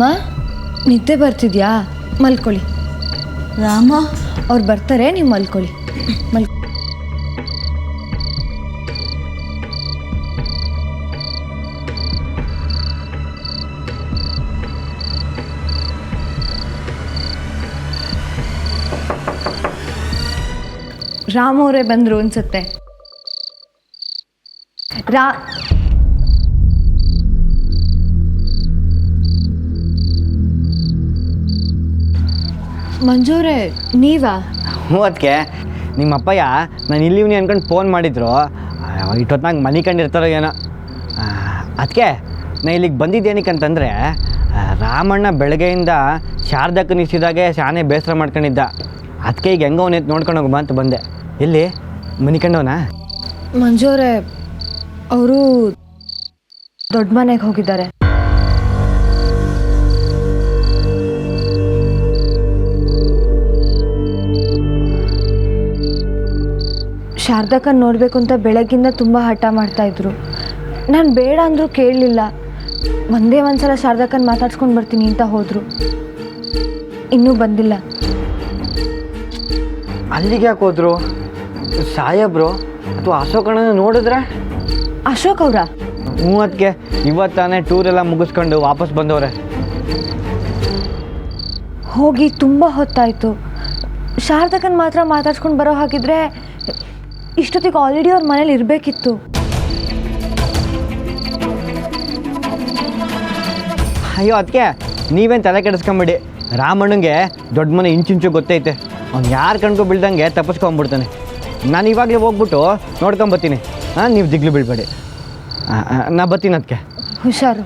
ಅಮ್ಮ ನಿದ್ದೆ ಬರ್ತಿದ್ಯಾ? ಮಲ್ಕೊಳ್ಳಿ. ರಾಮ ಅವ್ರು ಬರ್ತಾರೆ, ನೀವು ಮಲ್ಕೊಳ್ಳಿ. ರಾಮ್ ಅವರೇ ಬಂದರು ಅನ್ಸುತ್ತೆ. ಮಂಜೂರೇ ನೀವಾ? ಹ್ಞೂ ಅದಕ್ಕೆ ನಿಮ್ಮ ಅಪ್ಪಯ್ಯ ನಾನು ಇಲ್ಲಿವ್ನಿ ಅಂದ್ಕೊಂಡು ಫೋನ್ ಮಾಡಿದ್ರು. ಇಷ್ಟೊತ್ತಿನಾಗ ಮನೆ ಕಂಡಿರ್ತಾರೋ ಏನೋ. ಅದಕ್ಕೆ ನಾನು ಇಲ್ಲಿಗೆ ಬಂದಿದ್ದೇನಕ್ಕಂತಂದರೆ ರಾಮಣ್ಣ ಬೆಳಗ್ಗೆಯಿಂದ ಶಾರದಕ್ಕೆ ನಿಲ್ಸಿದಾಗೆ ಶಾನೆ ಬೇಸರ ಮಾಡ್ಕೊಂಡಿದ್ದ. ಅದಕ್ಕೆ ಈಗ ಹೆಂಗೋ ಅವನು ನೋಡ್ಕೊಂಡು ಹೋಗಮ್ಮ ಅಂತ ಬಂದೆ. ಎಲ್ಲಿ ಮನೆ ಕಂಡವನಾ? ಮಂಜೂರೇ ಅವರು ದೊಡ್ಡ ಮನೆಗೆ ಹೋಗಿದ್ದಾರೆ. ಶಾರದಕ್ಕನ್ನು ನೋಡಬೇಕು ಅಂತ ಬೆಳಗ್ಗಿಂದ ತುಂಬ ಹಠ ಮಾಡ್ತಾಯಿದ್ರು. ನಾನು ಬೇಡ ಅಂದರೂ ಕೇಳಲಿಲ್ಲ. ಒಂದೇ ಒಂದ್ಸಲ ಶಾರದಕ್ಕನ್ನು ಮಾತಾಡ್ಸ್ಕೊಂಡು ಬರ್ತೀನಿ ಅಂತ ಹೋದರು. ಇನ್ನೂ ಬಂದಿಲ್ಲ. ಅಲ್ಲಿಗೆ ಯಾಕೆ ಹೋದ್ರು? ಸಾಹೇಬ್ರು ಅಥವಾ ಅಶೋಕಣ್ಣನ ನೋಡಿದ್ರೆ? ಅಶೋಕ್ ಅವರಾ? ಹ್ಞೂ ಅದಕ್ಕೆ ಇವತ್ತಾನೆ ಟೂರೆಲ್ಲ ಮುಗಿಸ್ಕೊಂಡು ವಾಪಸ್ ಬಂದವ್ರೆ. ಹೋಗಿ ತುಂಬ ಹೊತ್ತಾಯಿತು. ಶಾರದಕ್ಕನ್ನು ಮಾತ್ರ ಮಾತಾಡ್ಸ್ಕೊಂಡು ಬರೋ ಹಾಗಿದ್ರೆ ಇಷ್ಟೊತ್ತಿಗೆ ಆಲ್ರೆಡಿ ಅವ್ರ ಮನೇಲಿ ಇರಬೇಕಿತ್ತು. ಅಯ್ಯೋ ಅದಕ್ಕೆ ನೀವೇನು ತಲೆ ಕೆಡಿಸ್ಕೊಂಬಿಡಿ. ರಾಮಣ್ಣಂಗೆ ದೊಡ್ಡ ಮನೆ ಇಂಚಿಂಚು ಗೊತ್ತೈತೆ. ಅವ್ನು ಯಾರು ಕಣ್ಕೊ ಬೀಳ್ದಂಗೆ ತಪ್ಪಿಸ್ಕೊಂಬಿಡ್ತಾನೆ. ನಾನು ಇವಾಗಲೇ ಹೋಗ್ಬಿಟ್ಟು ನೋಡ್ಕೊಂಬರ್ತೀನಿ. ನೀವು ದಿಗ್ಲು ಬೀಳ್ಬೇಡಿ. ನಾ ಬರ್ತೀನಿ ಅದಕ್ಕೆ. ಹುಷಾರು.